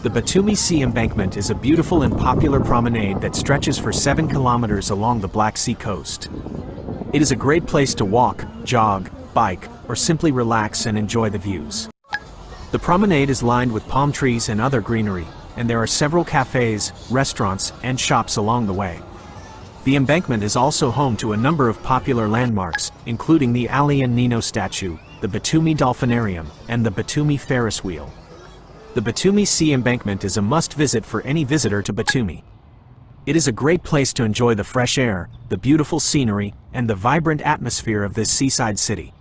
The Batumi Sea Embankment is a beautiful and popular promenade that stretches for 7 kilometers along the Black Sea coast. It is a great place to walk, jog, bike, or simply relax and enjoy the views. The promenade is lined with palm trees and other greenery, and there are several cafes, restaurants, and shops along the way. The embankment is also home to a number of popular landmarks, including the Ali and Nino statue, the Batumi Dolphinarium, and the Batumi Ferris Wheel. The Batumi Sea Embankment is a must-visit for any visitor to Batumi. It is a great place to enjoy the fresh air, the beautiful scenery, and the vibrant atmosphere of this seaside city.